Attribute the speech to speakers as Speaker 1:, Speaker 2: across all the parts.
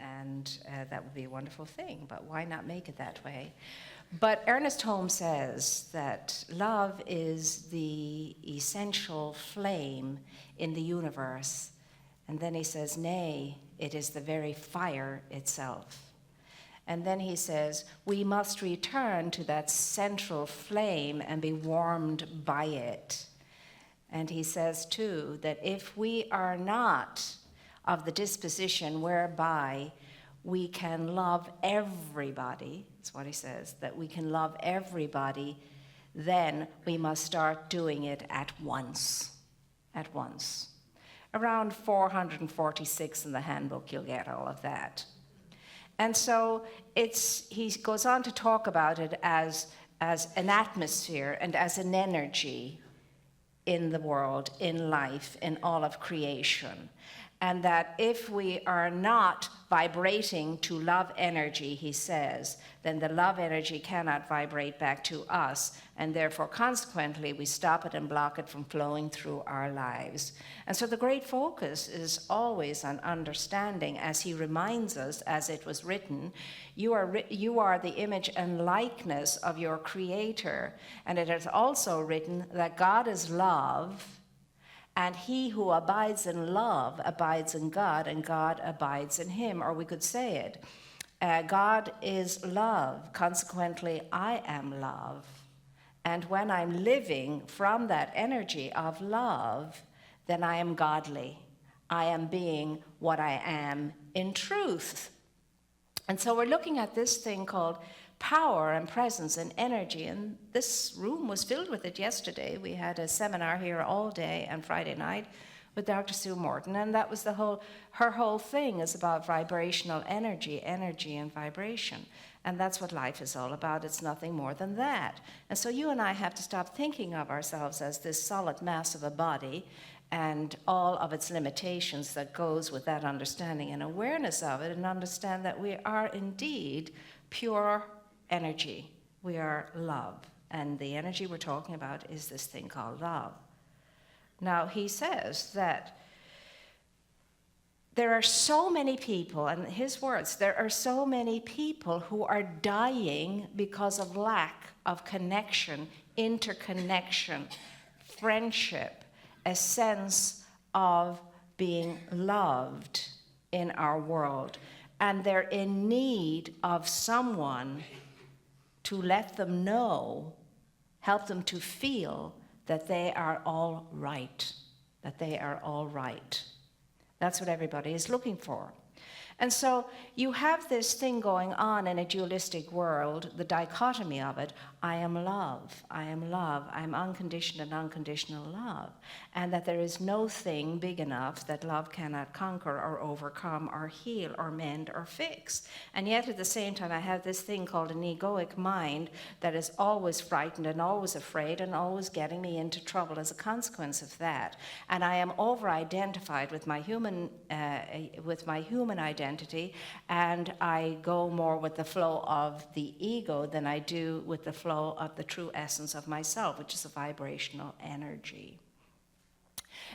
Speaker 1: and that would be a wonderful thing, but why not make it that way? But Ernest Holmes says that love is the essential flame in the universe. And then he says, nay, it is the very fire itself. And then he says, we must return to that central flame and be warmed by it. And he says, too, that if we are not of the disposition whereby we can love everybody, that's what he says, that we can love everybody, then we must start doing it at once. At once. Around 446 in the handbook, you'll get all of that. And so he goes on to talk about it as an atmosphere and as an energy in the world, in life, in all of creation. And that if we are not vibrating to love energy, he says, then the love energy cannot vibrate back to us, and therefore, consequently, we stop it and block it from flowing through our lives. And so the great focus is always on understanding, as he reminds us, as it was written, you are the image and likeness of your Creator. And it is also written that God is love, and he who abides in love abides in God, and God abides in him. Or we could say it, God is love, consequently I am love. And when I'm living from that energy of love, then I am godly. I am being what I am in truth. And so we're looking at this thing called power and presence and energy, and this room was filled with it yesterday. We had a seminar here all day and Friday night with Dr. Sue Morton, and that was her whole thing is about vibrational energy and vibration. And that's what life is all about. It's nothing more than that. And so you and I have to stop thinking of ourselves as this solid mass of a body and all of its limitations that goes with that understanding and awareness of it, and understand that we are indeed pure energy. We are love. And the energy we're talking about is this thing called love. Now, he says that there are so many people, and his words, there are so many people who are dying because of lack of connection, interconnection, friendship, a sense of being loved in our world. And they're in need of someone to let them know, help them to feel that they are all right, that they are all right. That's what everybody is looking for. And so you have this thing going on in a dualistic world, the dichotomy of it, I am love, I'm unconditioned and unconditional love, and that there is no thing big enough that love cannot conquer or overcome or heal or mend or fix. And yet at the same time I have this thing called an egoic mind that is always frightened and always afraid and always getting me into trouble as a consequence of that. And I am over-identified with my human identity, and I go more with the flow of the ego than I do with the flow of the true essence of myself, which is a vibrational energy.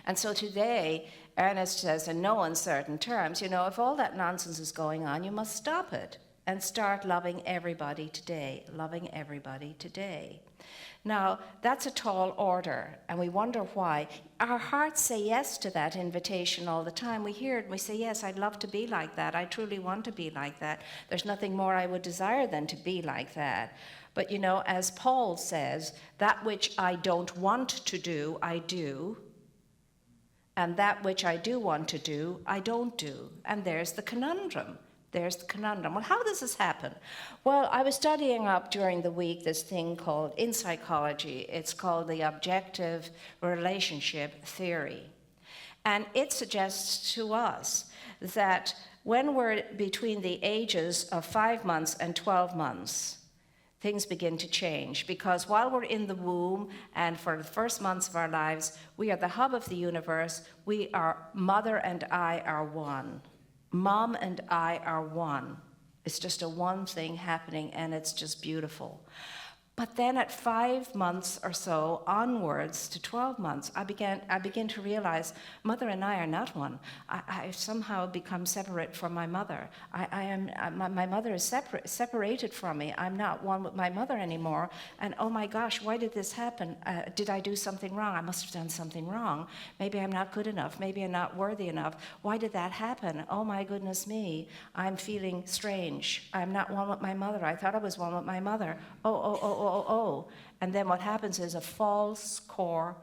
Speaker 1: And so today, Ernest says in no uncertain terms, if all that nonsense is going on, you must stop it and start loving everybody today, loving everybody today. Now, that's a tall order, and we wonder why. Our hearts say yes to that invitation all the time. We hear it, and we say, yes, I'd love to be like that. I truly want to be like that. There's nothing more I would desire than to be like that. But, as Paul says, that which I don't want to do, I do. And that which I do want to do, I don't do. And there's the conundrum. Well, how does this happen? Well, I was studying up during the week this thing called, in psychology, it's called the objective relationship theory. And it suggests to us that when we're between the ages of 5 months and 12 months, things begin to change. Because while we're in the womb and for the first months of our lives, we are the hub of the universe. Mother and I are one. Mom and I are one. It's just a one thing happening, and it's just beautiful. But then at 5 months or so onwards to 12 months, I begin to realize Mother and I are not one. I've somehow become separate from my mother. My mother is separated from me. I'm not one with my mother anymore. And oh my gosh, why did this happen? Did I do something wrong? I must have done something wrong. Maybe I'm not good enough. Maybe I'm not worthy enough. Why did that happen? Oh my goodness me. I'm feeling strange. I'm not one with my mother. I thought I was one with my mother. Oh. And then what happens is a false core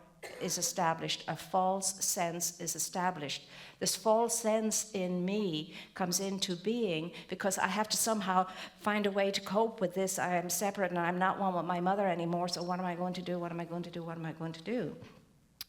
Speaker 1: is established, a false sense is established. This false sense in me comes into being because I have to somehow find a way to cope with this. I am separate and I'm not one with my mother anymore, so what am I going to do? What am I going to do? What am I going to do?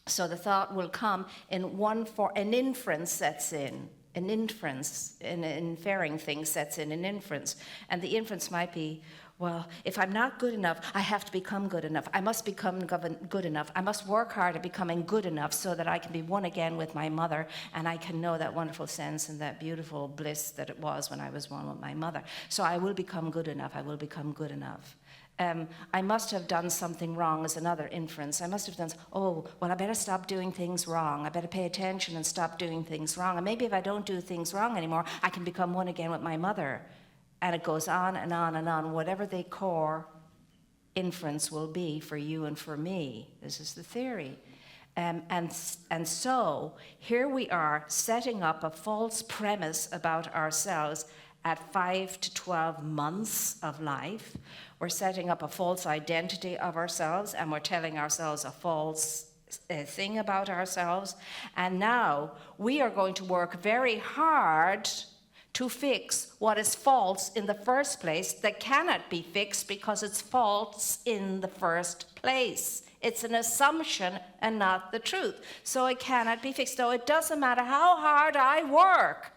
Speaker 1: So the thought will come in an inference sets in. An inference, an inferring thing sets in an inference. And the inference might be, well, if I'm not good enough, I have to become good enough. I must become good enough. I must work hard at becoming good enough so that I can be one again with my mother and I can know that wonderful sense and that beautiful bliss that it was when I was one with my mother. So I will become good enough. I will become good enough. I must have done something wrong is another inference. I must have done, I better stop doing things wrong. I better pay attention and stop doing things wrong. And maybe if I don't do things wrong anymore, I can become one again with my mother. And it goes on and on and on, whatever the core inference will be for you and for me. This is the theory. And so here we are setting up a false premise about ourselves at 5 to 12 months of life. We're setting up a false identity of ourselves, and we're telling ourselves a false thing about ourselves. And now we are going to work very hard to fix what is false in the first place that cannot be fixed because it's false in the first place. It's an assumption and not the truth. So it cannot be fixed. So it doesn't matter how hard I work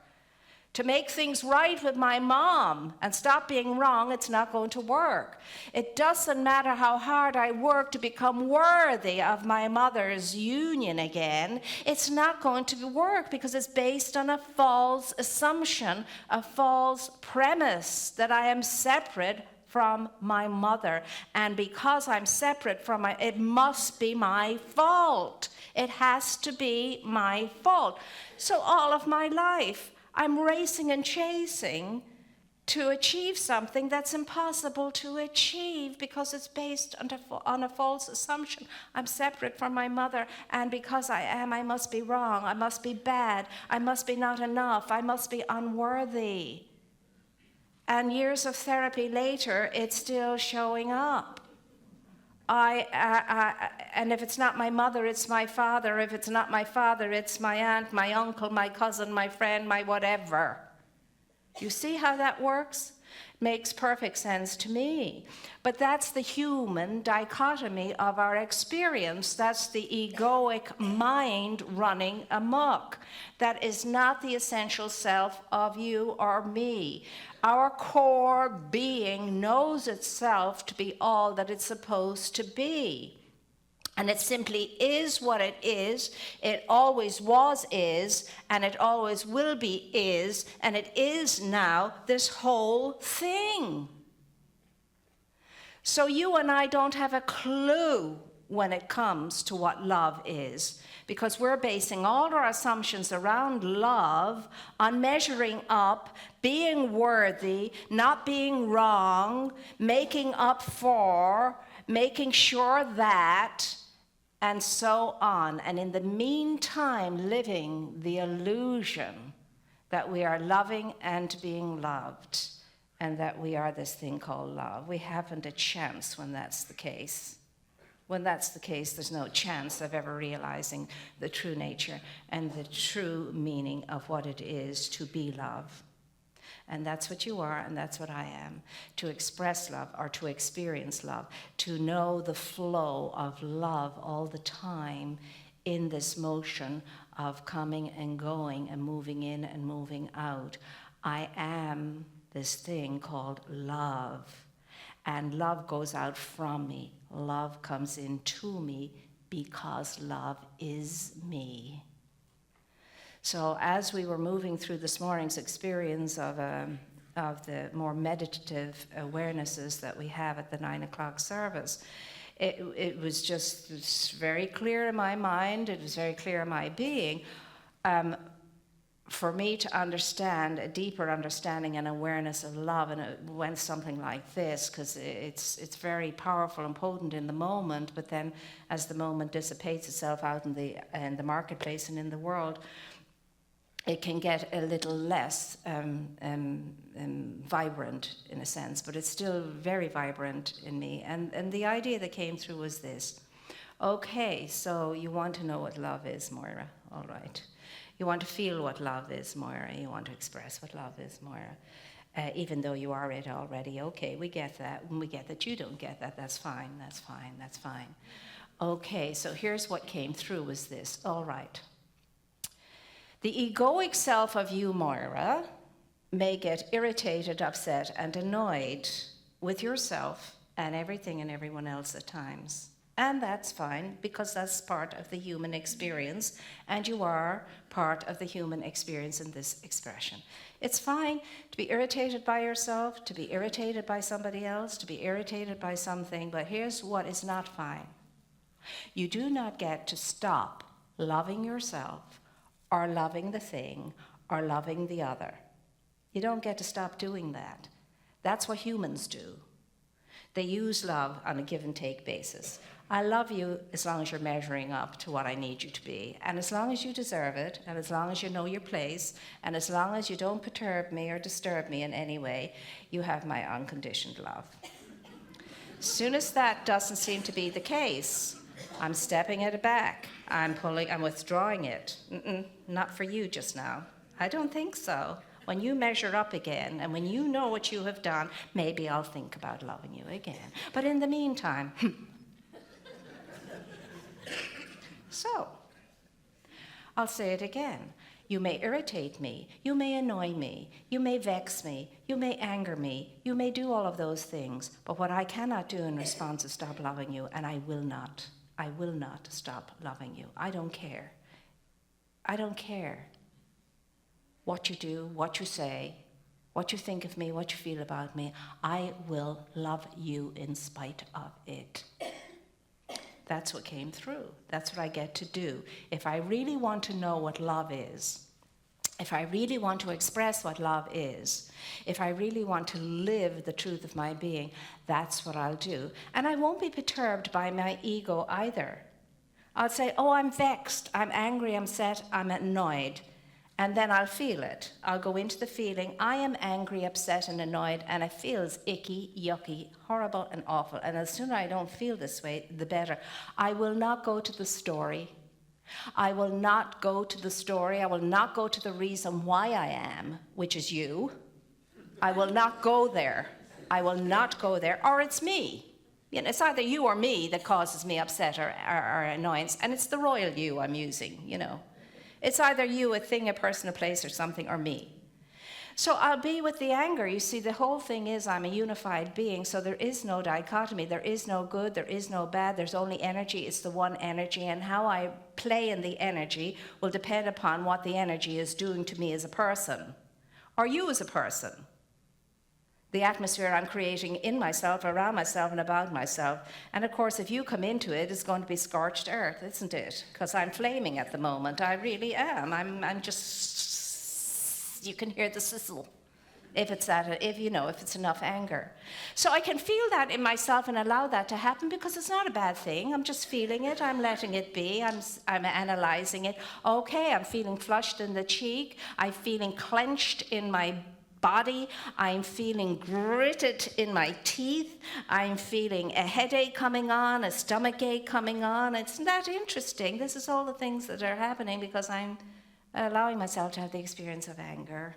Speaker 1: to make things right with my mom and stop being wrong, it's not going to work. It doesn't matter how hard I work to become worthy of my mother's union again, it's not going to work because it's based on a false assumption, a false premise that I am separate from my mother. And because I'm separate from it must be my fault. It has to be my fault. So all of my life, I'm racing and chasing to achieve something that's impossible to achieve because it's based on a false assumption. I'm separate from my mother, and because I am, I must be wrong, I must be bad, I must be not enough, I must be unworthy. And years of therapy later, it's still showing up. And if it's not my mother, it's my father. If it's not my father, it's my aunt, my uncle, my cousin, my friend, my whatever. You see how that works? Makes perfect sense to me. But that's the human dichotomy of our experience. That's the egoic mind running amok. That is not the essential self of you or me. Our core being knows itself to be all that it's supposed to be. And it simply is what it is. It always was is, and it always will be is, and it is now this whole thing. So you and I don't have a clue when it comes to what love is, because we're basing all our assumptions around love on measuring up, being worthy, not being wrong, making up for, making sure that, and so on. And in the meantime, living the illusion that we are loving and being loved, and that we are this thing called love. We haven't a chance when that's the case. When that's the case, there's no chance of ever realizing the true nature and the true meaning of what it is to be love. And that's what you are, and that's what I am. To express love or to experience love, to know the flow of love all the time in this motion of coming and going and moving in and moving out. I am this thing called love. And love goes out from me. Love comes into me because love is me. So as we were moving through this morning's experience of of the more meditative awarenesses that we have at the 9 o'clock service. It was just very clear in my mind, it was very clear in my being, for me to understand, a deeper understanding and awareness of love, and it went something like this, because it's very powerful and potent in the moment, but then as the moment dissipates itself out in the marketplace and in the world, it can get a little less vibrant in a sense, but it's still very vibrant in me. And the idea that came through was this. Okay, so you want to know what love is, Moira. All right. You want to feel what love is, Moira. You want to express what love is, Moira. Even though you are it already. Okay, we get that. When we get that you don't get that, that's fine, that's fine, that's fine. Okay, so here's what came through was this. All right. The egoic self of you, Moira, may get irritated, upset, and annoyed with yourself and everything and everyone else at times. And that's fine, because that's part of the human experience, and you are part of the human experience in this expression. It's fine to be irritated by yourself, to be irritated by somebody else, to be irritated by something, but here's what is not fine. You do not get to stop loving yourself, or loving the thing, or loving the other. You don't get to stop doing that. That's what humans do. They use love on a give and take basis. I love you as long as you're measuring up to what I need you to be, and as long as you deserve it, and as long as you know your place, and as long as you don't perturb me or disturb me in any way, you have my unconditioned love. As soon as that doesn't seem to be the case, I'm stepping it back. I'm withdrawing it. Not for you just now. I don't think so. When you measure up again, and when you know what you have done, maybe I'll think about loving you again. But in the meantime, so, I'll say it again. You may irritate me, you may annoy me, you may vex me, you may anger me, you may do all of those things, but what I cannot do in response is stop loving you, and I will not. I will not stop loving you. I don't care. I don't care what you do, what you say, what you think of me, what you feel about me. I will love you in spite of it. That's what came through. That's what I get to do. If I really want to know what love is, if I really want to express what love is, if I really want to live the truth of my being, that's what I'll do. And I won't be perturbed by my ego either. I'll say, oh, I'm vexed, I'm angry, I'm upset, I'm annoyed. And then I'll feel it. I'll go into the feeling, I am angry, upset, and annoyed, and it feels icky, yucky, horrible, and awful. And the sooner I don't feel this way, the better. I will not go to the story. I will not go to the story. I will not go to the reason why I am, which is you. I will not go there. I will not go there, or it's me. You know, it's either you or me that causes me upset or annoyance, and it's the royal you I'm using, you know. It's either you, a thing, a person, a place, or something, or me. So I'll be with the anger. You see, the whole thing is I'm a unified being, so there is no dichotomy. There is no good, there is no bad. There's only energy. It's the one energy, and how I play in the energy will depend upon what the energy is doing to me as a person, or you as a person. The atmosphere I'm creating in myself, around myself, and about myself. And of course, if you come into it, it's going to be scorched earth, isn't it? Because I'm flaming at the moment. I really am. I'm just, you can hear the sizzle if it's enough anger. So I can feel that in myself and allow that to happen, because it's not a bad thing. I'm just feeling it. I'm letting it be. I'm analyzing it. Okay, I'm feeling flushed in the cheek. I'm feeling clenched in my body. I'm feeling gritted in my teeth. I'm feeling a headache coming on, a stomach ache coming on. Isn't that interesting? This is all the things that are happening because I'm allowing myself to have the experience of anger.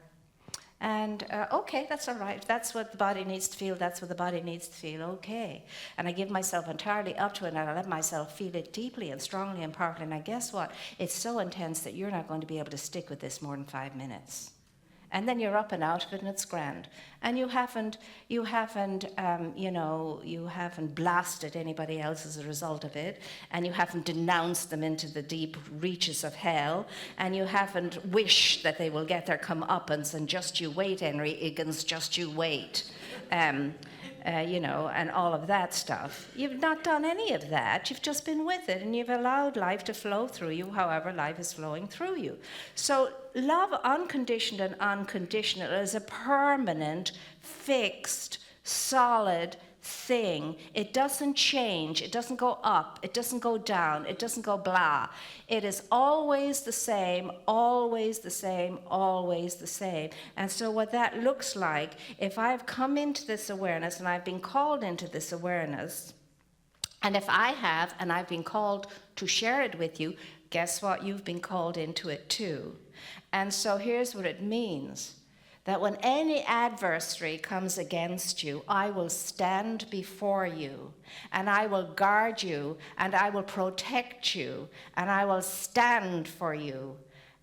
Speaker 1: And okay, that's all right. If that's what the body needs to feel, that's what the body needs to feel. Okay. And I give myself entirely up to it, and I let myself feel it deeply and strongly and powerfully. And I guess what? It's so intense that you're not going to be able to stick with this more than 5 minutes. And then you're up and out of it, and it's grand. And you haven't blasted anybody else as a result of it, and you haven't denounced them into the deep reaches of hell, and you haven't wished that they will get their comeuppance, and just you wait, Henry Higgins, just you wait. And all of that stuff. You've not done any of that. You've just been with it, and you've allowed life to flow through you however life is flowing through you. So love, unconditioned and unconditional, is a permanent, fixed, solid thing. It doesn't change. It doesn't go up. It doesn't go down. It doesn't go blah. It is always the same, always the same, always the same. And so what that looks like, if I've come into this awareness and I've been called into this awareness, and if I have, and I've been called to share it with you, guess what? You've been called into it too. And so here's what it means. That when any adversary comes against you, I will stand before you, and I will guard you, and I will protect you, and I will stand for you,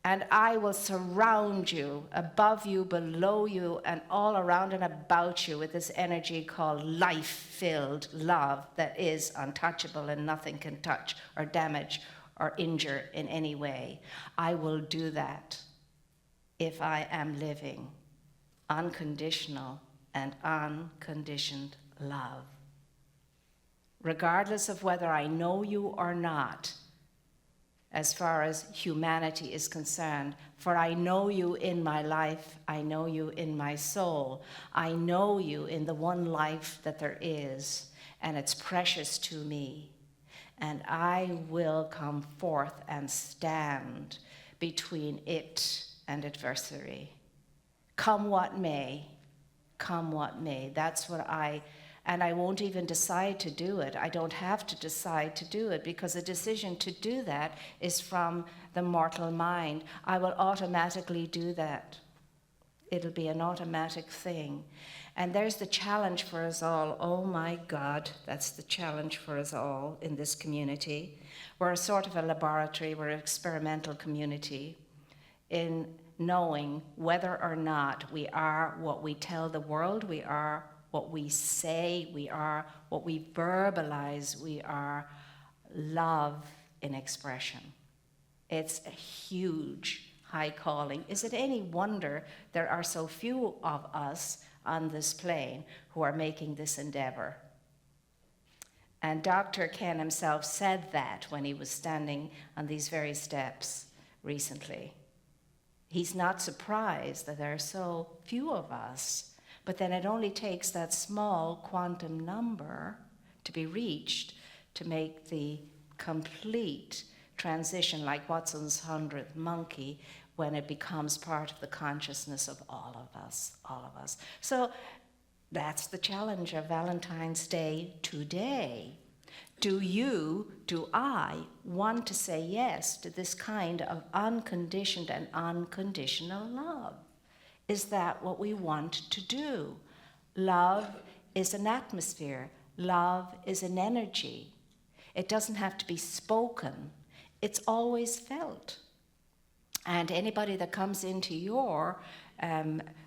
Speaker 1: and I will surround you, above you, below you, and all around and about you with this energy called life-filled love that is untouchable and nothing can touch or damage or injure in any way. I will do that if I am living unconditional and unconditioned love. Regardless of whether I know you or not, as far as humanity is concerned, for I know you in my life, I know you in my soul, I know you in the one life that there is, and it's precious to me. And I will come forth and stand between it and adversary. Come what may, come what may. That's what and I won't even decide to do it. I don't have to decide to do it, because a decision to do that is from the mortal mind. I will automatically do that. It'll be an automatic thing. And there's the challenge for us all. Oh my God, that's the challenge for us all in this community. We're a sort of a laboratory, we're an experimental community in knowing whether or not we are what we tell the world we are, what we say we are, what we verbalize we are. Love in expression. It's a huge high calling. Is it any wonder there are so few of us on this plane who are making this endeavor? And Dr. Ken himself said that when he was standing on these very steps recently. He's not surprised that there are so few of us, but then it only takes that small quantum number to be reached to make the complete transition, like Watson's 100th monkey, when it becomes part of the consciousness of all of us, all of us. So that's the challenge of Valentine's Day today. Do I want to say yes to this kind of unconditioned and unconditional love? Is that what we want to do? Love is an atmosphere. Love is an energy. It doesn't have to be spoken. It's always felt. And anybody that comes into your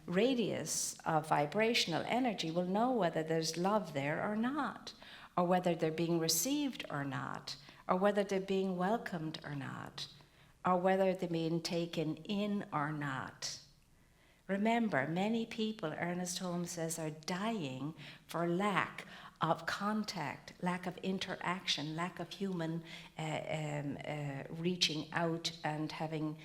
Speaker 1: radius of vibrational energy will know whether there's love there or not, or whether they're being received or not, or whether they're being welcomed or not, or whether they're being taken in or not. Remember, many people, Ernest Holmes says, are dying for lack of contact, lack of interaction, lack of human reaching out and having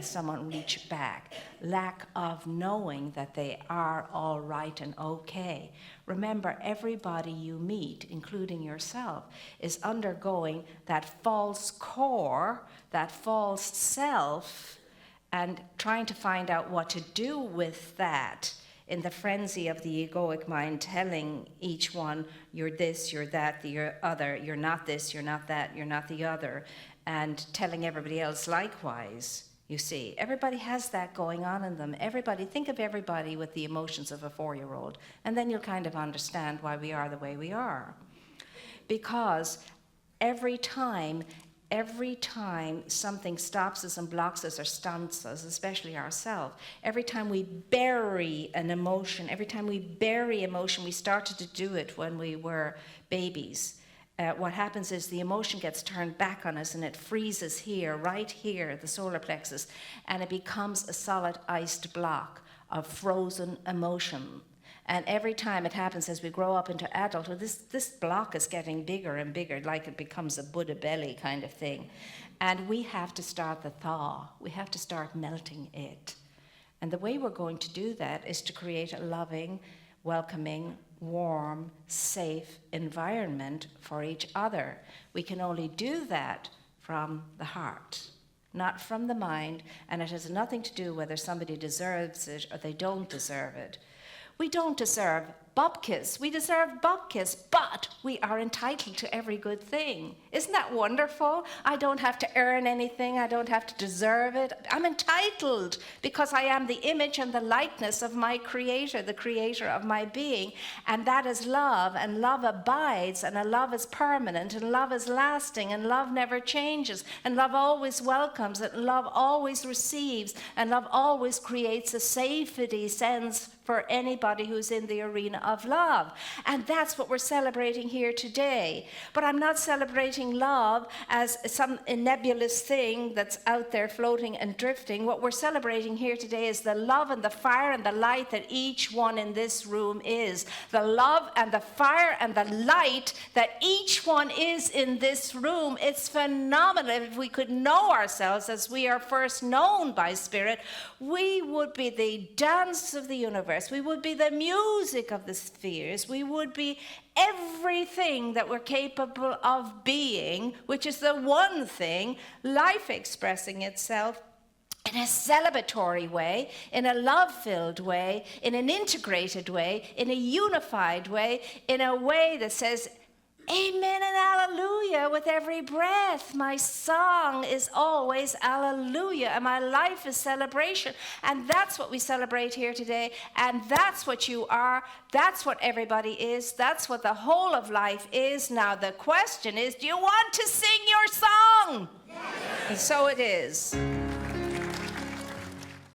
Speaker 1: someone reach back, lack of knowing that they are all right and okay. Remember, everybody you meet, including yourself, is undergoing that false core, that false self, and trying to find out what to do with that in the frenzy of the egoic mind telling each one, you're this, you're that, you're other, you're not this, you're not that, you're not the other, and telling everybody else likewise, you see. Everybody has that going on in them. Think of everybody with the emotions of a 4-year-old, and then you'll kind of understand why we are the way we are. Because every time every time something stops us and blocks us or stunts us, especially ourselves, every time we bury an emotion, we started to do it when we were babies. What happens is the emotion gets turned back on us and it freezes here, right here, the solar plexus, and it becomes a solid iced block of frozen emotion. And every time it happens as we grow up into adulthood, this block is getting bigger and bigger, like it becomes a Buddha belly kind of thing. And we have to start the thaw. We have to start melting it. And the way we're going to do that is to create a loving, welcoming, warm, safe environment for each other. We can only do that from the heart, not from the mind, and it has nothing to do whether somebody deserves it or they don't deserve it. We don't deserve bupkis. We deserve bupkis, but we are entitled to every good thing. Isn't that wonderful? I don't have to earn anything. I don't have to deserve it. I'm entitled because I am the image and the likeness of my Creator, the Creator of my being. And that is love, and love abides, and love is permanent, and love is lasting, and love never changes, and love always welcomes, and love always receives, and love always creates a safety sense for anybody who's in the arena of love. And that's what we're celebrating here today. But I'm not celebrating love as some nebulous thing that's out there floating and drifting. What we're celebrating here today is the love and the fire and the light that each one in this room is. The love and the fire and the light that each one is in this room. It's phenomenal. If we could know ourselves as we are first known by Spirit, we would be the dance of the universe. We would be the music of the spheres. We would be everything that we're capable of being, which is the one thing, life expressing itself in a celebratory way, in a love-filled way, in an integrated way, in a unified way, in a way that says, amen and hallelujah with every breath. My song is always hallelujah, and my life is celebration. And that's what we celebrate here today, and that's what you are. That's what everybody is. That's what the whole of life is. Now the question is, do you want to sing your song? Yes. And so it is.